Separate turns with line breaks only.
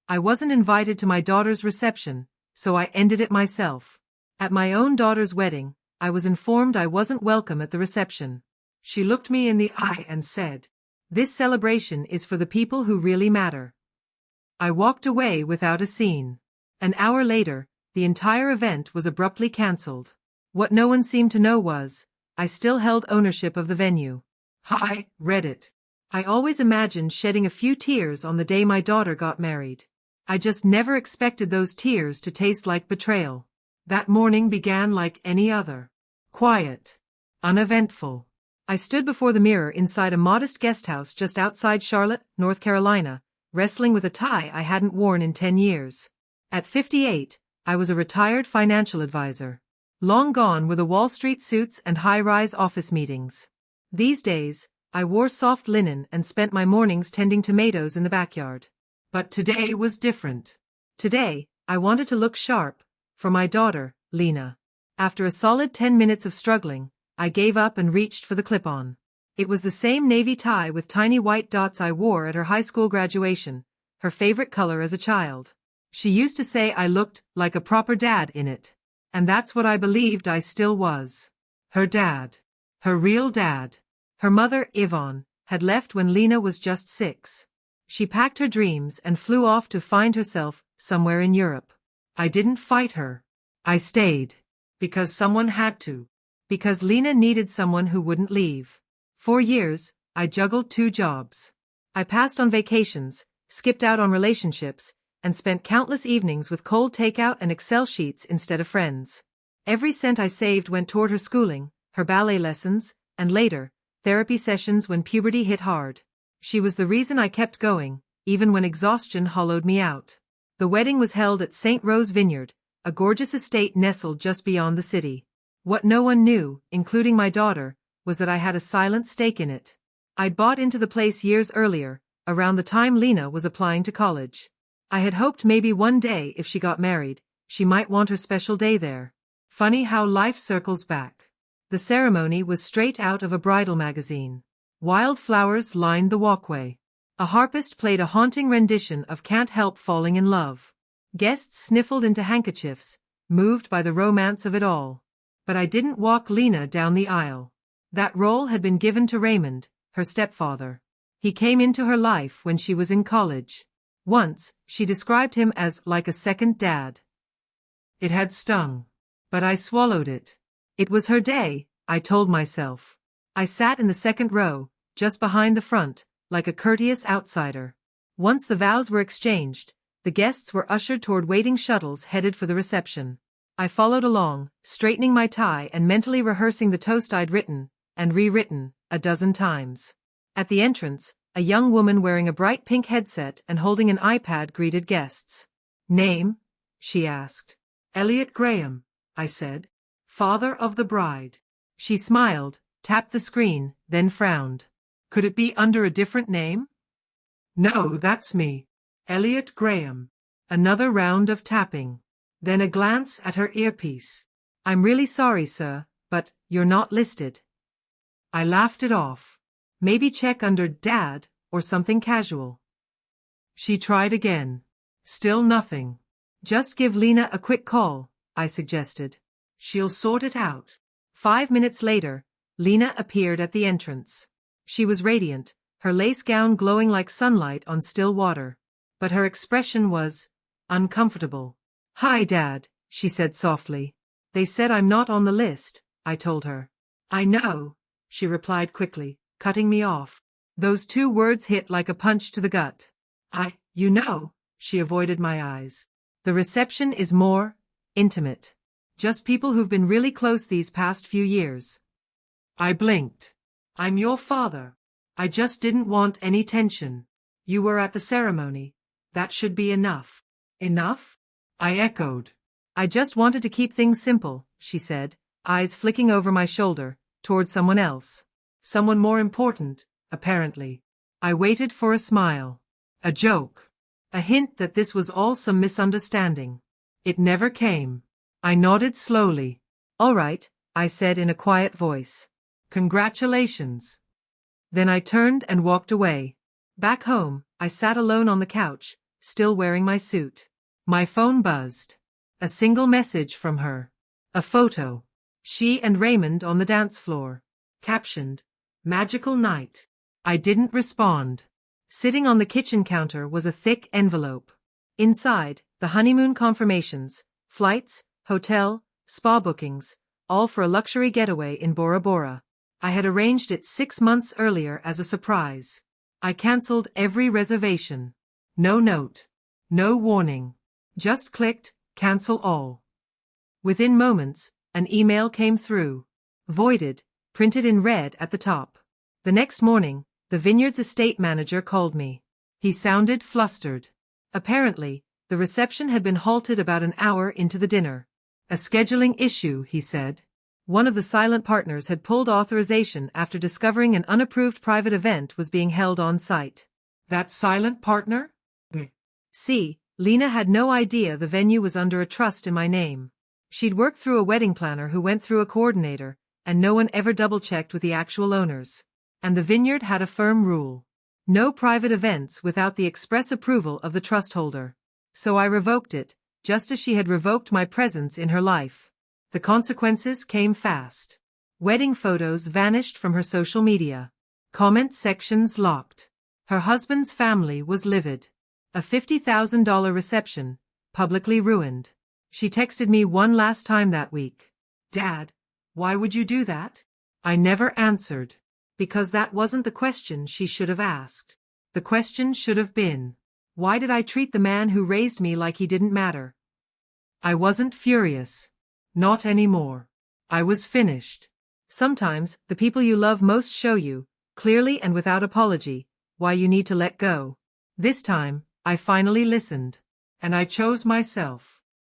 I wasn't invited to my daughter's reception, so I ended it myself. At my own daughter's wedding, I was informed I wasn't welcome at the reception. She looked me in the eye and said, "This celebration is for the people who really matter." I walked away without a scene. An hour later, the entire event was abruptly cancelled. What no one seemed to know was, I still held ownership of the venue. Hi, Reddit. I always imagined shedding a few tears on the day my daughter got married. I just never expected those tears to taste like betrayal. That morning began like any other. Quiet. Uneventful. I stood before the mirror inside a modest guesthouse just outside Charlotte, North Carolina, wrestling with a tie I hadn't worn in 10 years. At 58, I was a retired financial advisor. Long gone were the Wall Street suits and high-rise office meetings. These days, I wore soft linen and spent my mornings tending tomatoes in the backyard. But today was different. Today, I wanted to look sharp, for my daughter, Lena. After a solid 10 minutes of struggling, I gave up and reached for the clip-on. It was the same navy tie with tiny white dots I wore at her high school graduation, her favorite color as a child. She used to say I looked like a proper dad in it. And that's what I believed I still was. Her dad. Her real dad. Her mother, Yvonne, had left when Lena was just 6. She packed her dreams and flew off to find herself somewhere in Europe. I didn't fight her. I stayed. Because someone had to. Because Lena needed someone who wouldn't leave. For years, I juggled 2 jobs. I passed on vacations, skipped out on relationships, and spent countless evenings with cold takeout and Excel sheets instead of friends. Every cent I saved went toward her schooling, her ballet lessons, and later, therapy sessions when puberty hit hard. She was the reason I kept going, even when exhaustion hollowed me out. The wedding was held at St. Rose Vineyard, a gorgeous estate nestled just beyond the city. What no one knew, including my daughter, was that I had a silent stake in it. I'd bought into the place years earlier, around the time Lena was applying to college. I had hoped maybe one day if she got married, she might want her special day there. Funny how life circles back. The ceremony was straight out of a bridal magazine. Wild flowers lined the walkway. A harpist played a haunting rendition of Can't Help Falling in Love. Guests sniffled into handkerchiefs, moved by the romance of it all. But I didn't walk Lena down the aisle. That role had been given to Raymond, her stepfather. He came into her life when she was in college. Once, she described him as like a second dad. It had stung. But I swallowed it. It was her day, I told myself. I sat in the second row, just behind the front, like a courteous outsider. Once the vows were exchanged, the guests were ushered toward waiting shuttles headed for the reception. I followed along, straightening my tie and mentally rehearsing the toast I'd written, and rewritten, a dozen times. At the entrance, a young woman wearing a bright pink headset and holding an iPad greeted guests. "Name?" she asked. "Elliot Graham," I said. "Father of the bride." She smiled, tapped the screen, then frowned. "Could it be under a different name?" "No, that's me. Elliot Graham." Another round of tapping. Then a glance at her earpiece. "I'm really sorry, sir, but you're not listed." I laughed it off. Maybe check under Dad or something casual. She tried again. Still nothing. "Just give Lena a quick call," I suggested. "She'll sort it out." 5 minutes later, Lena appeared at the entrance. She was radiant, her lace gown glowing like sunlight on still water. But her expression was uncomfortable. "Hi, Dad," she said softly. "They said I'm not on the list," I told her. "I know," she replied quickly, cutting me off. Those 2 words hit like a punch to the gut. You know," she avoided my eyes. "The reception is more intimate. Just people who've been really close these past few years." I blinked. "I'm your father. I just didn't want any tension. You were at the ceremony. That should be enough." "Enough?" I echoed. "I just wanted to keep things simple," she said, eyes flicking over my shoulder, toward someone else. Someone more important, apparently. I waited for a smile. A joke. A hint that this was all some misunderstanding. It never came. I nodded slowly. "All right," I said in a quiet voice. "Congratulations." Then I turned and walked away. Back home, I sat alone on the couch, still wearing my suit. My phone buzzed. A single message from her. A photo. She and Raymond on the dance floor. Captioned, "Magical night." I didn't respond. Sitting on the kitchen counter was a thick envelope. Inside, the honeymoon confirmations, flights, hotel, spa bookings, all for a luxury getaway in Bora Bora. I had arranged it 6 months earlier as a surprise. I cancelled every reservation. No note. No warning. Just clicked, cancel all. Within moments, an email came through. Voided, printed in red at the top. The next morning, the vineyard's estate manager called me. He sounded flustered. Apparently, the reception had been halted about an hour into the dinner. A scheduling issue, he said. One of the silent partners had pulled authorization after discovering an unapproved private event was being held on site. That silent partner? See, Lena had no idea the venue was under a trust in my name. She'd worked through a wedding planner who went through a coordinator, and no one ever double-checked with the actual owners. And the vineyard had a firm rule. No private events without the express approval of the trust holder. So I revoked it, just as she had revoked my presence in her life. The consequences came fast. Wedding photos vanished from her social media. Comment sections locked. Her husband's family was livid. A $50,000 reception, publicly ruined. She texted me one last time that week. "Dad, why would you do that?" I never answered. Because that wasn't the question she should have asked. The question should have been, why did I treat the man who raised me like he didn't matter? I wasn't furious. Not anymore. I was finished. Sometimes, the people you love most show you, clearly and without apology, why you need to let go. This time, I finally listened. And I chose myself.